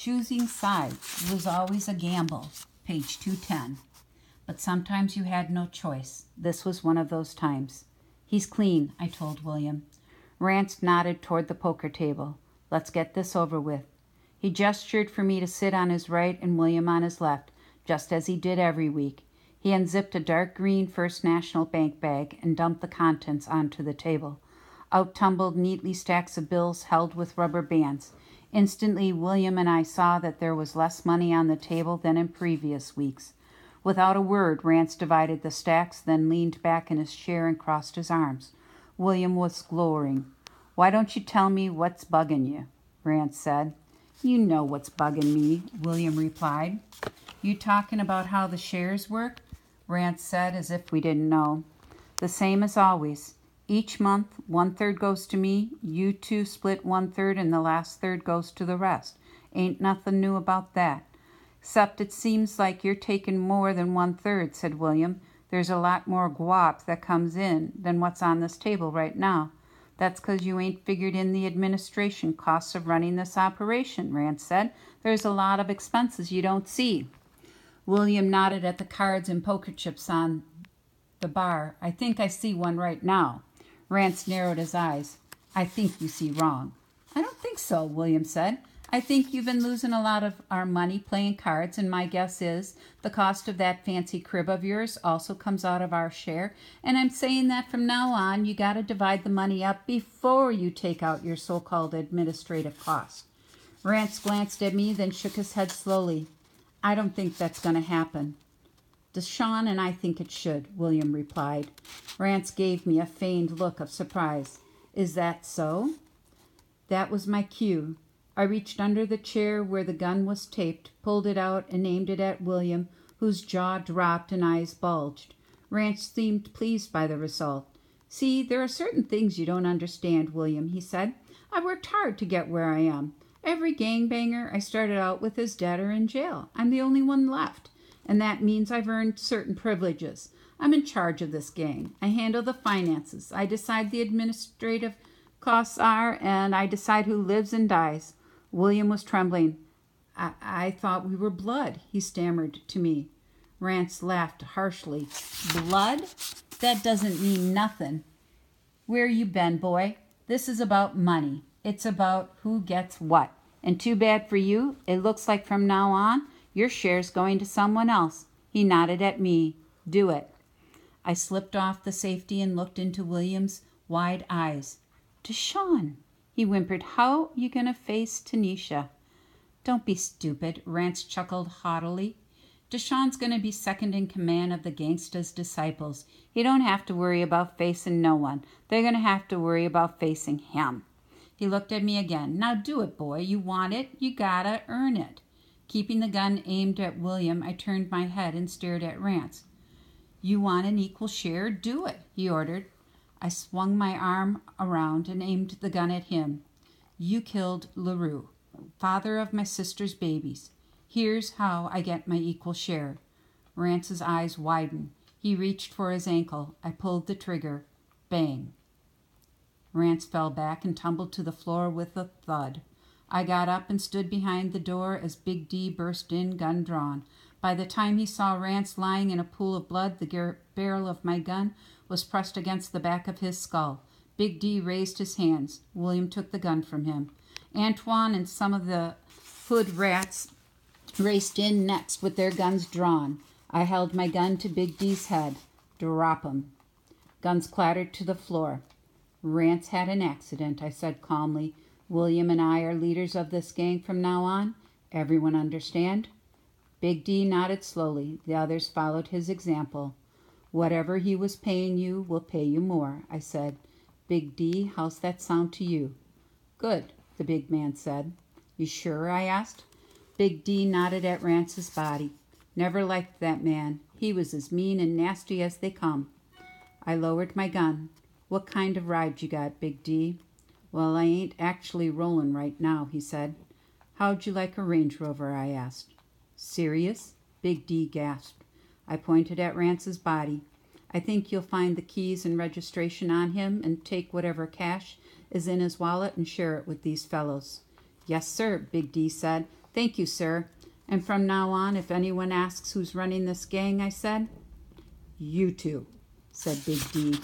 Choosing sides was always a gamble, page 210. But sometimes you had no choice. This was one of those times. He's clean, I told William. Rance nodded toward the poker table. Let's get this over with. He gestured for me to sit on his right and William on his left, just as he did every week. He unzipped a dark green First National Bank bag and dumped the contents onto the table. Out tumbled neatly stacks of bills held with rubber bands. Instantly, William and I saw that there was less money on the table than in previous weeks. Without a word, Rance divided the stacks, then leaned back in his chair and crossed his arms. William was glowering. "Why don't you tell me what's bugging you?" Rance said. "You know what's bugging me," William replied. "You talking about how the shares work?" Rance said, as if we didn't know. "The same as always. Each month, 1/3 goes to me, you two split 1/3, and the last third goes to the rest. Ain't nothing new about that. Except it seems like you're taking more than 1/3, said William. There's a lot more guap that comes in than what's on this table right now. That's 'cause you ain't figured in the administration costs of running this operation, Rance said. There's a lot of expenses you don't see. William nodded at the cards and poker chips on the bar. I think I see one right now. Rance narrowed his eyes. I think you see wrong. I don't think so, William said. I think you've been losing a lot of our money playing cards, and my guess is the cost of that fancy crib of yours also comes out of our share, and I'm saying that from now on you got to divide the money up before you take out your so-called administrative costs. Rance glanced at me, then shook his head slowly. I don't think that's going to happen. Deshawn and I think it should, William replied. Rance gave me a feigned look of surprise. Is that so? That was my cue. I reached under the chair where the gun was taped, pulled it out, and aimed it at William, whose jaw dropped and eyes bulged. Rance seemed pleased by the result. See, there are certain things you don't understand, William, he said. I worked hard to get where I am. Every gangbanger I started out with is dead or in jail. I'm the only one left, and that means I've earned certain privileges. I'm in charge of this gang. I handle the finances. I decide the administrative costs are, and I decide who lives and dies. William was trembling. I thought we were blood, he stammered to me. Rance laughed harshly. Blood? That doesn't mean nothing. Where you been, boy? This is about money. It's about who gets what. And too bad for you, it looks like from now on, your share's going to someone else. He nodded at me. Do it. I slipped off the safety and looked into William's wide eyes. Deshawn, he whimpered, how you going to face Tanisha? Don't be stupid, Rance chuckled haughtily. Deshawn's going to be second in command of the gangsta's disciples. He don't have to worry about facing no one. They're going to have to worry about facing him. He looked at me again. Now do it, boy. You want it. You gotta earn it. Keeping the gun aimed at William, I turned my head and stared at Rance. You want an equal share? Do it, he ordered. I swung my arm around and aimed the gun at him. You killed LaRue, father of my sister's babies. Here's how I get my equal share. Rance's eyes widened. He reached for his ankle. I pulled the trigger. Bang. Rance fell back and tumbled to the floor with a thud. I got up and stood behind the door as Big D burst in, gun drawn. By the time he saw Rance lying in a pool of blood, the barrel of my gun was pressed against the back of his skull. Big D raised his hands. William took the gun from him. Antoine and some of the hood rats raced in next with their guns drawn. I held my gun to Big D's head. Drop 'em. Guns clattered to the floor. Rance had an accident, I said calmly. William and I are leaders of this gang from now on. Everyone understand? Big D nodded slowly. The others followed his example. Whatever he was paying you will pay you more, I said. Big D, how's that sound to you? Good, the big man said. You sure? I asked. Big D nodded at Rance's body. Never liked that man. He was as mean and nasty as they come. I lowered my gun. What kind of ride you got, Big D? Well, I ain't actually rolling right now, he said. How'd you like a Range Rover, I asked. Serious? Big D gasped. I pointed at Rance's body. I think you'll find the keys and registration on him and take whatever cash is in his wallet and share it with these fellows. Yes, sir, Big D said. Thank you, sir. And from now on, if anyone asks who's running this gang, I said, you two, said Big D.